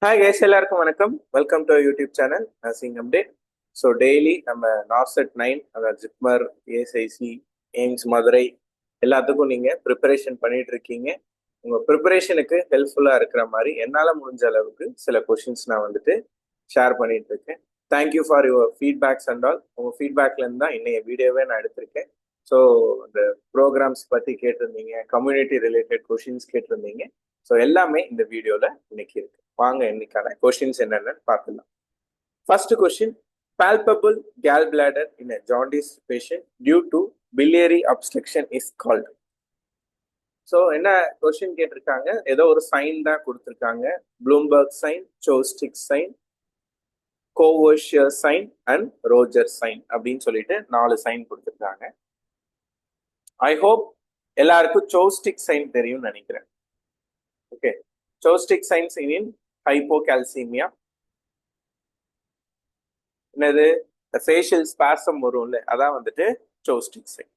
Hi guys, எல்லாருக்கும் வணக்கம். Welcome to YouTube channel nursing update. So daily நம்ம NORCET 9, அதாவது ஜிப்மர், ஏஎஸ்ஐசி, எய்ம்ஸ் மதுரை எல்லாத்துக்கும் நீங்கள் ப்ரிப்பரேஷன் பண்ணிட்டு இருக்கீங்க. உங்கள் ப்ரிப்பரேஷனுக்கு ஹெல்ப்ஃபுல்லாக இருக்கிற மாதிரி என்னால் முடிஞ்ச அளவுக்கு சில கொஷின்ஸ் நான் வந்துட்டு ஷேர் பண்ணிட்டு இருக்கேன். Thank you for your feedbacks and all. உங்கள் ஃபீட்பேக்லேருந்து தான் இன்னைய வீடியோவே நான் எடுத்திருக்கேன். ஸோ இந்த ப்ரோக்ராம்ஸ் பற்றி கேட்டிருந்தீங்க, கம்யூனிட்டி ரிலேட்டட் கொஷின்ஸ் கேட்டிருந்தீங்க. ஸோ எல்லாமே இந்த வீடியோவில் இன்னைக்கு இருக்கு. வாங்க இன்னைக்கான கொஸ்டின்ஸ் என்னென்னு பார்க்கலாம். First question, palpable gallbladder in a jaundice patient due to biliary obstruction is called. So என்ன கொஸ்டின் கேட்டிருக்காங்க, ஏதோ ஒரு சைன் தான் கொடுத்துருக்காங்க. ப்ளூம்பர்க் சைன், சோஸ்டிக் sign, Courvoisier sign and Roger sign அப்படின்னு சொல்லிட்டு 4 சைன் கொடுத்துருக்காங்க. ஐ ஹோப் எல்லாருக்கும் சோஸ்டிக் சைன் தெரியும்னு நினைக்கிறேன். ஓகே, சோஸ்டிக் சைன்ஸ் இன் ஹைப்போகால்சிமியா, என்னது ஃபேஷியல் ஸ்பாசம் வரும்ல, அதான் வந்துட்டு சோஸ்டிக் சைன்.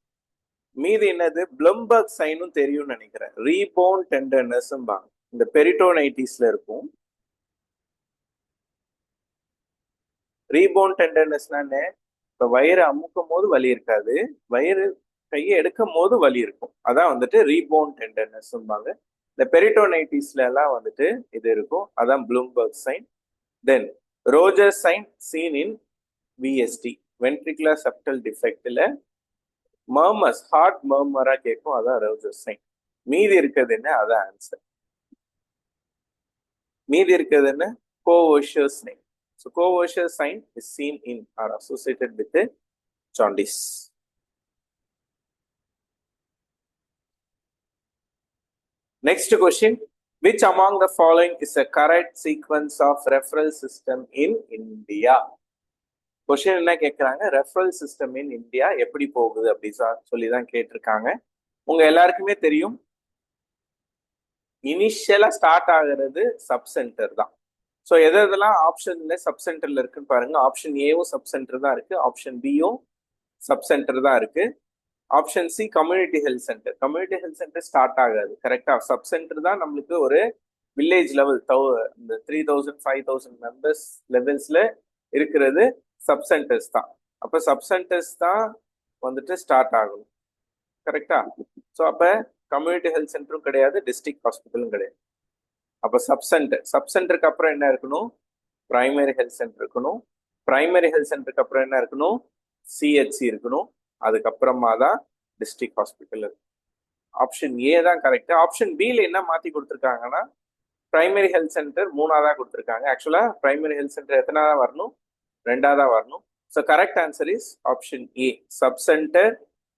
மீது என்னது ப்ளம்பர்க் சைனும் தெரியும்னு நினைக்கிறேன். ரீபோன் டெண்டர்னஸ் இந்த பெரிட்டோனைட்டிஸ்ல இருக்கும். ரீபோன் டெண்டர்னஸ்னா இப்ப வயிறு அமுக்கும் போது வலி இருக்காது, வயிறு கையை எடுக்கும் போது வலி இருக்கும், அதான் வந்துட்டு ரீபோன் டெண்டர்னஸ். இந்த பெரிட்டோனைட்டிஸ்ல எல்லாம் வந்துட்டு இது இருக்கும், அதான் ப்ளூம்பர்க் சைன். தென் ரோஜர் சைன் சீன் இன் விஎஸ்டி, வென்ட்ரிகுலர் செப்டல் டிஃபெக்ட்ல மர்மர்ஸ், ஹார்ட் மர்மரா கேட்கும், அதான் ரோஜர் சைன். மீதி இருக்கிறது என்ன, அதான் ஆன்சர். மீதி இருக்கிறது என்ன, கோவோஷியர் sign. So coworker sign is seen in or associated with the jaundice. Next question, which among the following is a correct sequence of referral system in India? Question என்ன கேட்குறாங்க, referral system in India எப்படி போகுது அப்படி சொல்லி தான் கேட்டிருக்காங்க. உங்க எல்லாருக்குமே தெரியும், இனிஷியலா ஸ்டார்ட் ஆகிறது சப் சென்டர் தான். ஸோ எதெல்லாம் ஆப்ஷன்ல சப் சென்டர்ல இருக்குன்னு பாருங்க. ஆப்ஷன் ஏவும் சப் சென்டர் தான் இருக்கு, ஆப்ஷன் பியும் சப் சென்டர் தான் இருக்கு, option C community health centre. Community health centre start ஆகாது, கரெக்டா. சப் சென்டர் தான் நம்மளுக்கு ஒரு வில்லேஜ் லெவல், இந்த 3000 5000 மெம்பர்ஸ் லெவல்ஸ்ல இருக்கிறது சப் சென்டர்ஸ் தான். அப்ப சப் சென்டர்ஸ் தான் வந்துட்டு ஸ்டார்ட் ஆகணும், கரெக்டா. ஸோ அப்ப கம்யூனிட்டி ஹெல்த் சென்டரும் கிடையாது, டிஸ்ட்ரிக்ட் ஹாஸ்பிட்டலும் கிடையாது. அப்ப சப் சென்டருக்கு அப்புறம் என்ன இருக்கணும், பிரைமரி ஹெல்த் சென்டர் இருக்கணும். பிரைமரி ஹெல்த் சென்டருக்கு அப்புறம் என்ன இருக்கணும், சிஹெச்சி இருக்கணும். அதுக்கப்புறமா தான் டிஸ்ட்ரிக்ட் ஹாஸ்பிட்டல் இருக்கு. ஆப்ஷன் ஏ தான் கரெக்ட். ஆப்ஷன் பில என்ன மாத்தி கொடுத்துருக்காங்கன்னா, பிரைமரி ஹெல்த் சென்டர் 3ஆவதா கொடுத்துருக்காங்க. ஆக்சுவலா பிரைமரி ஹெல்த் சென்டர் எத்தனாவதா வரணும், 2ஆவதா வரணும். So correct answer is option A, sub centre,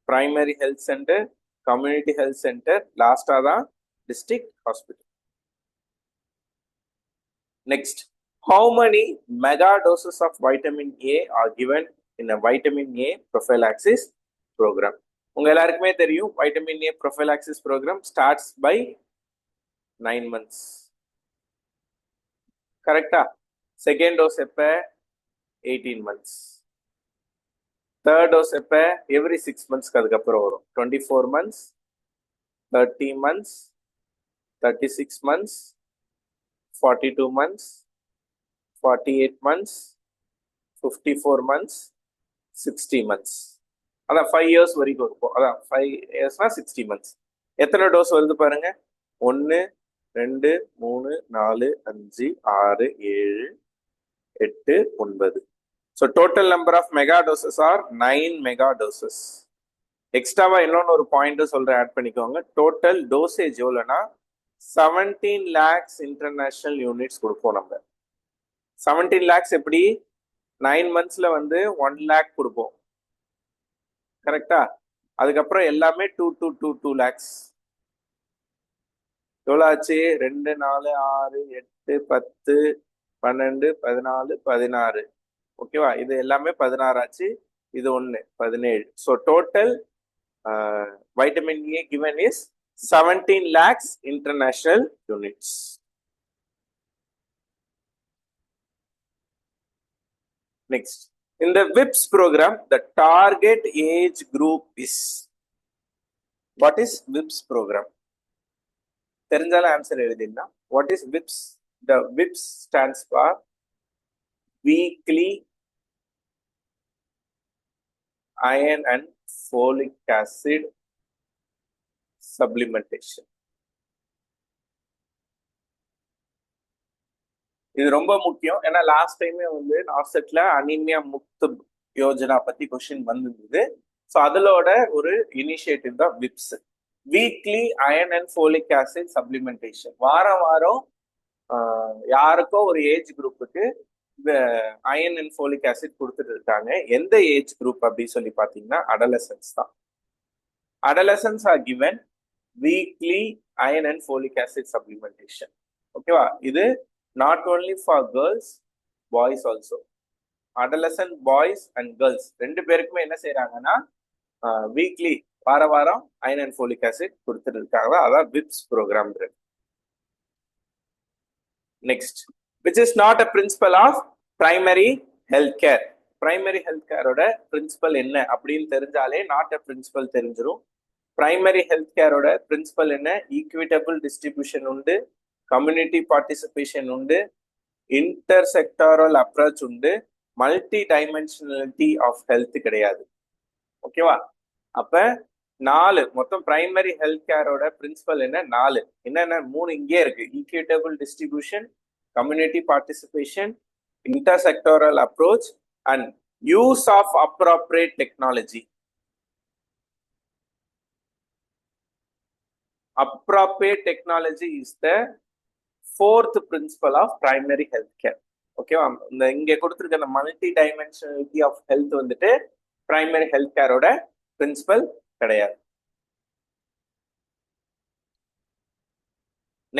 primary health centre, community health centre, லாஸ்டா தான் district hospital. Next, how many mega doses of vitamin A are given in a vitamin A prophylaxis program? உங்க எல்லாருக்குமே தெரியும், vitamin A prophylaxis program starts by 9 months, கரெக்டா. Second dose எப்ப, 18 months. Third dose எப்ப, every 6 monthsக்கு அதுக்கப்புறம் வரும். 24 months, 30 months, 36 months, 42 months, 48 months, 54 months, 60 months. அதான் 5 years வரைக்கும் இருக்கும். அதான் 5 yearsனா 60 months. எத்தனை டோஸ் வருது பாருங்க, 1 2 3 4 5 6 7 8 9. So total number of mega doses are 9 mega doses. எக்ஸ்ட்ராவா இன்னொன்னு ஒரு பாயிண்ட் சொல்றேன், ஆட் பண்ணிக்கோங்க. டோட்டல் டோசேஜ் எவ்வளோனா 17 lakhs இன்டர்நேஷனல் யூனிட்ஸ் கொடுப்போம் நம்ம. 17 lakhs எப்படி, 9 monthsல வந்து 1 lakh கொடுப்போம், கரெக்டா. அதுக்கப்புறம் எல்லாமே 2 lakhs. எவ்வளோ ஆச்சு, 2 4 6 8 10 12 14 16, ஓகேவா. இது எல்லாமே 16 ஆச்சு, இது 1 17. So total vitamin A given is 17 lakhs international units. Next, in the WIPS program, the target age group is, what is WIPS program? தெரிஞ்சாலும் ஆன்சர் எழுதிடலாம். What is WIPS the WIPS stands for weekly iron and folic acid supplementation. இது ரொம்ப முக்கியம். ஏன்னா last டைமே வந்து நார்செட்ல anaemia Mukt Yojana பத்தி question வந்திருந்தது. ஸோ அதோட ஒரு இனிஷியேட்டிவ் தான் விப்ஸ், weekly iron and folic acid supplementation. வாரம் வாரம் யாருக்கோ ஒரு ஏஜ் குரூப்புக்கு இந்த அயன் அண்ட் ஃபோலிக் ஆசிட் கொடுத்துட்டு இருக்காங்க. எந்த ஏஜ் குரூப் அப்படின்னு சொல்லி பார்த்தீங்கன்னா அடலசன்ஸ் தான். Adolescents are given weekly iron and folic acid supplementation. ஓகேவா? இது not only for girls, boys also. Adolescent boys and girls ரெண்டு பேருக்குமே என்ன செய்யறாங்கன்னா வீக்லி வார வாரம் அயன் அண்ட் ஃபோலிக் ஆசிட் கொடுத்துட்டு இருக்காங்க. அதான் விப்ஸ் programme. Next, which is not a principle of primary health care. Primary health கேரோட பிரின்சிபல் என்ன அப்படின்னு தெரிஞ்சாலே நாட் அ பிரின்சிபல் தெரிஞ்சிடும். பிரைமரி ஹெல்த் கேரோட பிரின்சிபல் என்ன? ஈக்விட்டபிள் டிஸ்ட்ரிபியூஷன் உண்டு, கம்யூனிட்டி பார்ட்டிசிபேஷன் உண்டு, இன்டர்செக்டாரல் அப்ரோச் உண்டு, மல்டி டைமென்ஷனாலிட்டி ஆஃப் ஹெல்த் கிடையாது. ஓகேவா? அப்ப 4 மொத்தம் பிரைமரி ஹெல்த் கேரோட பிரின்சிபல் என்ன? 4. என்னென்ன? 3 இங்கே இருக்கு. Equitable distribution, community participation, intersectoral approach and use of appropriate technology. Appropriate technology is the 4th principle of primary health care. ஓகேவா? இந்த இங்க கொடுத்திருக்க அந்த மல்டி டைமென்ஷனாலிட்டி ஆஃப் ஹெல்த் வந்துட்டு பிரைமரி ஹெல்த் கேரோட பிரின்சிபல் கிடையாது.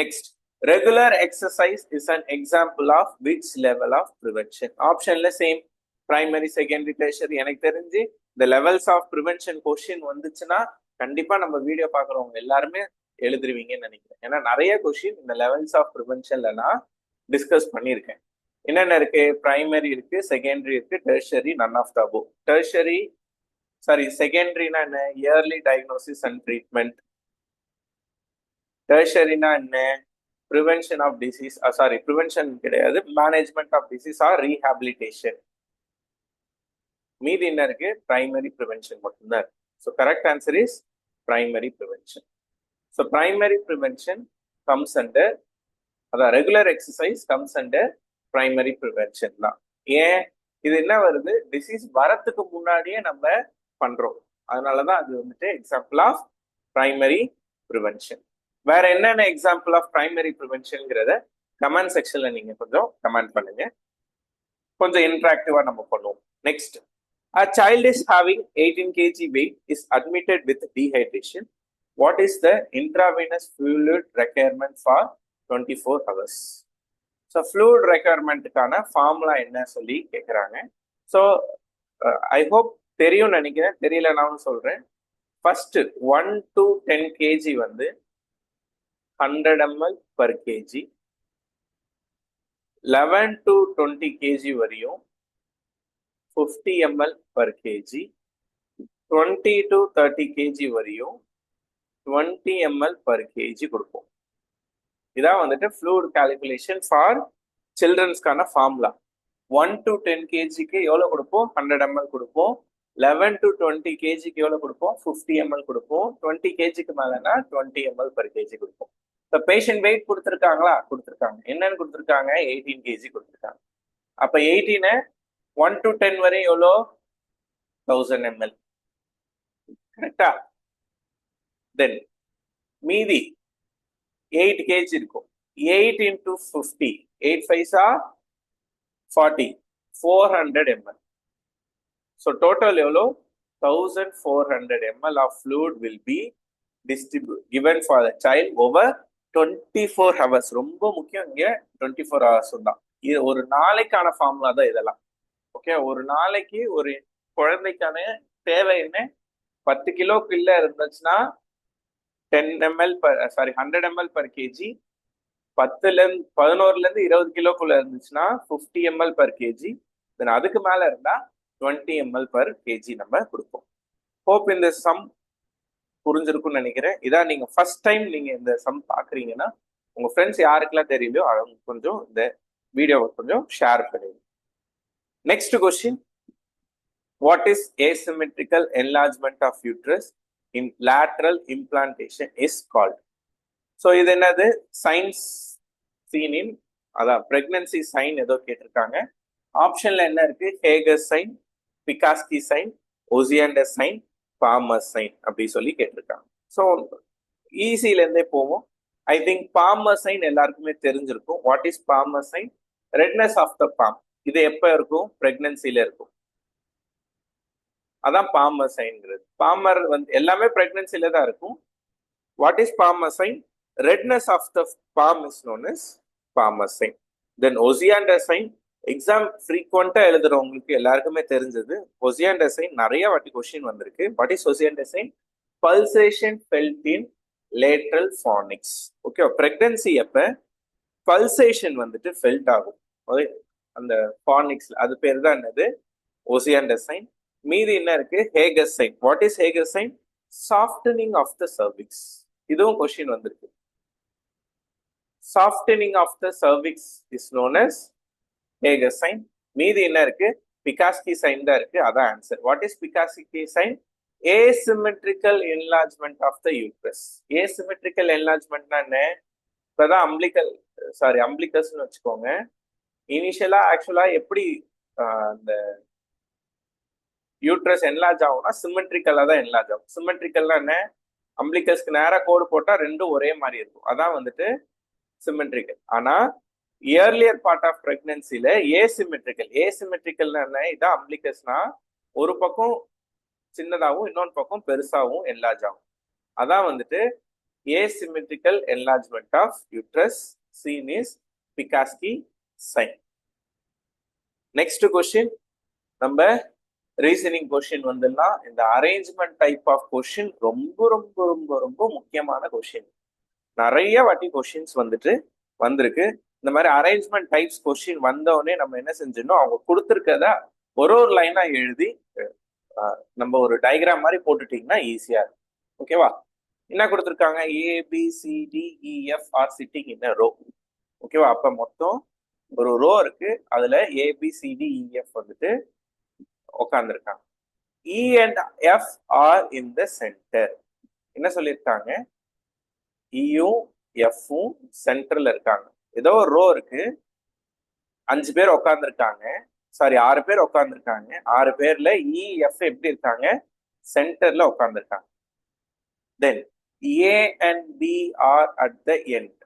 Next, regular exercise is an example of which level of prevention? ஆப்ஷன்ல same primary, secondary, tertiary. எனக்கு தெரிஞ்சு இந்த லெவல்ஸ் ஆஃப் ப்ரிவென்ஷன் கொஸ்டின் வந்துச்சுன்னா கண்டிப்பா நம்ம வீடியோ பாக்குறவங்க எல்லாருமே எழுதுருவீங்கன்னு நினைக்கிறேன். ஏன்னா நிறைய கொஸ்டின் இந்த லெவல்ஸ் ஆஃப் ப்ரிவென்ஷன்ல நான் டிஸ்கஸ் பண்ணியிருக்கேன். என்னென்ன இருக்கு? பிரைமரி இருக்கு, செகண்டரி இருக்கு, tertiary none of the above. Tertiary செகண்டரினா என்ன? Early diagnosis and treatment. டெர்ஷரினா என்ன? ப்ரிவென்ஷன் ஆஃப் டிசீஸ், ப்ரிவென்ஷன் கிடையாது, management of disease or rehabilitation. மீதி என்ன இருக்கு? பிரைமரி ப்ரிவென்ஷன் மட்டும்தான். So correct answer is primary prevention. So primary prevention comes under, regular exercise comes under primary prevention தான். ஏன் இது என்ன வருது? டிசீஸ் வரத்துக்கு முன்னாடியே நம்ம பண்றோம். அதனாலதான் அது வந்துட்டு எக்ஸாம்பிள் ஆஃப் பிரைமரி ப்ரிவென்ஷன். வேற என்னென்ன எக்ஸாம்பிள் ஆஃப் பிரைமரி ப்ரிவென்ஷன்ங்கிறத கமெண்ட் செக்ஷன்ல நீங்க கொஞ்சம் கமெண்ட் பண்ணுங்க. கொஞ்சம் இன்ட்ராக்டிவா நம்ம பண்ணுவோம். Next, a child is having 18 kg weight is admitted with dehydration. What is the intravenous fluid requirement for 24 hours? So fluid requirementக்கான formula என்ன சொல்லி கேட்குறாங்க. ஸோ ஐ ஹோப் தெரியும் நினைக்கிறேன். தெரியலனாலும் சொல்றேன். ஃபர்ஸ்ட் 1 to 10 kg வந்து 100 ml per kg, 11 to 20 kg வரையும் 50 ml per kg, 20 to 30 kg வரையும் 20 ml per kg கொடுப்போம். இதான் வந்துட்டு ஃப்ளூயிட் கால்குலேஷன் ஃபார் சில்ட்ரன்ஸ்க்கான ஃபார்முலா. 1 to 10 kgக்கு எவ்வளோ கொடுப்போம்? 100 ml கொடுப்போம். 11 to 20 kgக்கு எவ்வளோ கொடுப்போம்? 50 ml கொடுப்போம். 20 kgக்கு மேலனா 20 ml per kg கொடுப்போம். இப்போ பேஷண்ட் வெயிட் கொடுத்துருக்காங்களா? கொடுத்துருக்காங்க. என்னன்னு கொடுத்துருக்காங்க? 18 kg கொடுத்துருக்காங்க. அப்போ 18 1 to 10 வரை எவ்வளோ? 1000 ml. கரெக்டா? தென் மீதி 8 kg இருக்கும். 8 into 50, 8 5s are 40, 400 ml. So total எவ்வளோ? 1400 ml of fluid will be given for the child over 24 hours. ரொம்ப முக்கியம் இங்க 24 hours தான். இது ஒரு நாளைக்கான ஃபார்முலா தான் இதெல்லாம். ஓகே, ஒரு நாளைக்கு ஒரு குழந்தைக்கான தேவை என்ன? 10 கிலோக்குள்ள இருந்துச்சுன்னா 10 ml 100 ml per kg. 11 20 கிலோக்குள்ள இருந்துச்சுன்னா 50 ml per kg. தென் அதுக்கு மேல இருந்தா 20 ml per kg நம்ம கொடுப்போம். ஹோப் இந்த சம் புரிஞ்சிருக்கும்னு நினைக்கிறேன். இதான் நீங்க ஃபர்ஸ்ட் டைம் நீங்க இந்த சம் பாக்குறீங்கன்னா உங்க ஃப்ரெண்ட்ஸ் யாருக்கெல்லாம் தெரியலையோ அவங்க கொஞ்சம் இந்த வீடியோவை கொஞ்சம் ஷேர் பண்ணிடுங்க. Next question, what is asymmetrical enlargement of uterus in lateral implantation is called? So இது என்னது, சைன்ஸ் சீனின் அதான் பிரெக்னன்சி சைன் ஏதோ கேட்டிருக்காங்க. ஆப்ஷன்ல என்ன இருக்கு, Hegar sign, Piskacek sign, Osiander sign, Palmer sign அப்படி சொல்லி கேட்டிருக்காங்க. ஸோ ஈஸில இருந்தே போவோம். ஐ திங்க் பாமர் சைன் எல்லாருக்குமே தெரிஞ்சிருக்கும். What is palmar sign? Redness of the palm. இது எப்ப இருக்கும், பிரெக்னன்சில இருக்கும். அதான் பாமர் சைன்ங்கிறது. பாமர் வந்து எல்லாமே பிரெக்னன்சில தான் இருக்கும். What is palmar sign? Redness of the palm is known as palmer sign. Then Osiander sign, exam ஃப்ரீக்வெண்டா எழுதுறவங்களுக்கு எல்லாருக்குமே தெரிஞ்சது. Osiander sign நிறைய வாட்டி கொஸ்டின் வந்திருக்கு. What is Osiander sign? Pulsation felt in lateral fornix. Okay, pregnancy அப்ப pulsation வந்துட்டு felt ஆகும் அந்த ஃபார்னிக்ஸ்ல, அது பேர் தான் என்னது, Osiander sign. மீதி என்ன இருக்கு, Hegar sign. What is Hegar sign? Softening of the cervix. இதுவும் கொஸ்டின் வந்திருக்கு. Softening of the cervix is known as Hager sign. மீதி என்ன இருக்கு, பிகாஸ்கி சைன் தான் இருக்கு. அதான் answer. What is Piskacek sign? asymmetrical enlargement of the uterus. asymmetrical enlargementனா என்ன, இப்பதான் அம்பிளிகஸ்னு வச்சுக்கோங்க. இனிஷியலா ஆக்சுவலா எப்படி அந்த யூட்ரஸ் என்லார்ஜ் ஆகும்னா சிமெட்ரிக்கலா தான் என்லார்ஜ் ஆகும். சிமெட்ரிக்கல்னா என்ன, அம்பிளிகஸ்க்கு நேரா கோடு போட்டா ரெண்டும் ஒரே மாதிரி இருக்கும். அதான் வந்துட்டு சிமெட்ரிக்கல். ஆனா இயர்லியர் பார்ட் ஆஃப் பிரெக்னன்சில ஏசிமெட்ரிக்கல்னா என்ன, இதான் அம்பிளிகஸ்னா ஒரு பக்கம் சின்னதாகவும் இன்னொரு பக்கம் பெருசாகவும் என்லார்ஜ் ஆகும். அதான் வந்துட்டு asymmetrical enlargement of uterus seen is Picaski sign. Next question, நம்ம ரீசனிங் கொஸ்டின் வந்துடலாம். இந்த அரேஞ்ச்மெண்ட் டைப் ஆஃப் கொஸ்டின் ரொம்ப ரொம்ப ரொம்ப ரொம்ப முக்கியமான கொஸ்டின். நிறைய வாட்டி கொஸ்டின்ஸ் வந்திருக்கு. இந்த மாதிரி அரேஞ்ச்மெண்ட் டைப்ஸ் கொஸ்டின் வந்தோடனே நம்ம என்ன செஞ்சிடணும், அவங்க கொடுத்துருக்கத ஒரு லைனா எழுதி நம்ம ஒரு டயக்ராம் மாதிரி போட்டுட்டீங்கன்னா ஈஸியா இருக்கும். ஓகேவா? என்ன கொடுத்துருக்காங்க, ABCDEF are sitting in row. ஓகேவா? அப்ப மொத்தம் ஒரு ரோ இருக்கு, அதுல ABCDEF வந்துட்டு உட்காந்துருக்காங்க. E and F are in the centre. என்ன சொல்லியிருக்காங்க, இயும் எஃப்பும் சென்டர்ல இருக்காங்க. ஏதோ ஒரு ரோ இருக்கு, 5 பேர் உட்காந்துருக்காங்க, 6 பேர் உட்காந்துருக்காங்க. 6 பேர்ல EF எப்படி இருக்காங்க, சென்டர்ல உட்காந்துருக்காங்க. தென் A and B are at the end.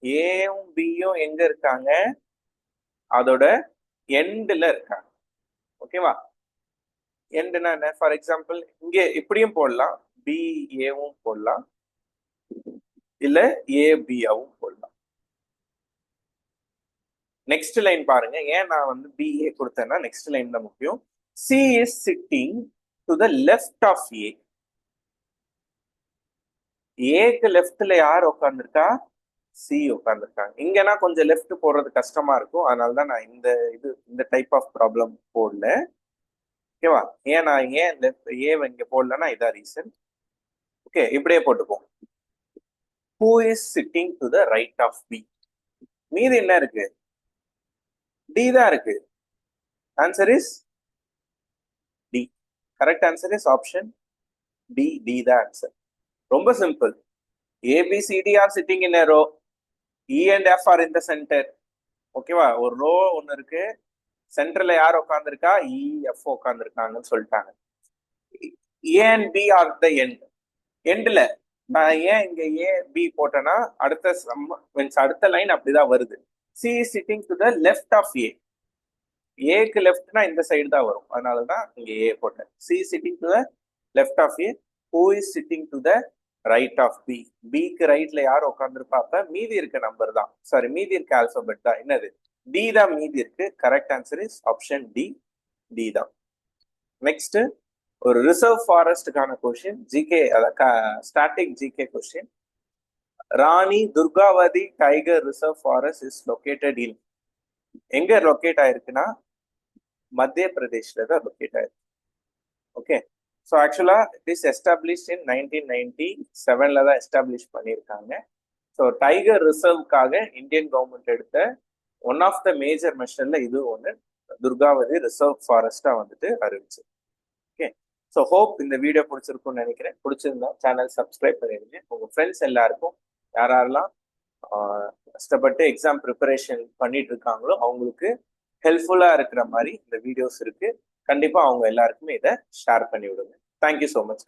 ஏயும் பியும் எங்க இருக்காங்க, அதோட எண்ட்ல இருக்காங்க. ஓகேவா? எண்ட்னா என்ன, ஃபார் எக்ஸாம்பிள் இங்கே இப்படியும் போடலாம், BAவும் போடலாம், இல்ல ABவும் போடலாம். நெக்ஸ்ட் லைன் பாருங்க. ஏன் நான் வந்து BA கொடுத்தேன்னா நெக்ஸ்ட் லைன் தான் முக்கியம். C is sitting to the left of A. ஏக்கு லெஃப்ட்ல யார் உட்காந்துருக்கா, C உட்காந்துருக்காங்க. இங்கன்னா கொஞ்சம் லெஃப்ட் போடுறது கஷ்டமா இருக்கும், அதனாலதான் நான் இந்த டைப் ஆஃப் ப்ராப்ளம் போடல. ஓகேவா? நான் ஏன் ஏ இங்க போடலன்னா இதான் ரீசன். ஓகே, இப்படியே போட்டுப்போம். Who is sitting to the right of B? மீது என்ன இருக்கு, D தான் இருக்கு. Answer is D. Correct answer is option D. D தான் ஆன்சர். ரொம்ப simple. ABCD are sitting in a row. E and F are in the center. ஓகேவா? ஒரு row ஒன்னு இருக்கு, சென்டர்ல யார் உட்காந்துருக்கா, EF உட்காந்துருக்காங்கன்னு சொல்லிட்டாங்க. A and B are the end. எண்ட்ல நான் ஏன் இங்க AB போட்டேன்னா அடுத்த லைன் அப்படிதான் வருது. C is sitting to the left of A. ஏக்கு லெஃப்ட்னா இந்த சைடு தான் வரும், அதனாலதான் இங்க A போட்டேன். C is sitting to the left of A. Who is sitting to the right of B? Bக்கு ரைட்ல யார் உட்காந்துருப்பா, அப்ப மீதி இருக்க நம்பர் தான், மீதி இருக்க ஆல்பபெட் தான் என்னது, D தான் மீதி இருக்கு. Correct answer is option D தான். நெக்ஸ்ட் ஒரு ரிசர்வ் ஃபாரஸ்டுக்கான question, GK static GK question. Rani Durgavati tiger reserve forest is located in, எங்க லொகேட் ஆயிருக்குன்னா மத்திய பிரதேஷ்ல தான் லொகேட் ஆயிருக்கு. Okay, so actually it is established in 1997ல தான் எஸ்டாப்ளிஷ் பண்ணியிருக்காங்க. ஸோ டைகர் ரிசர்வ்க்காக இந்தியன் கவர்மெண்ட் எடுத்த ஒன் ஆஃப் த மேஜர் மெஷர்ல இது ஒன்று துர்காவதி ரிசர்வ் ஃபாரஸ்டா வந்துட்டு அறிவிச்சு. ஓகே, ஸோ ஹோப் இந்த வீடியோ பிடிச்சிருக்கும்னு நினைக்கிறேன். பிடிச்சிருந்தா சேனல் சப்ஸ்கிரைப் பண்ணிடுங்க. உங்க ஃப்ரெண்ட்ஸ் எல்லாருக்கும் யாரெல்லாம் கஷ்டப்பட்டு எக்ஸாம் ப்ரிப்பரேஷன் பண்ணிட்டு இருக்காங்களோ அவங்களுக்கு ஹெல்ப்ஃபுல்லா இருக்கிற மாதிரி இந்த வீடியோஸ் இருக்கு. கண்டிப்பா அவங்க எல்லாருக்குமே இதை ஷேர் பண்ணி விடுங்க. Thank you so much.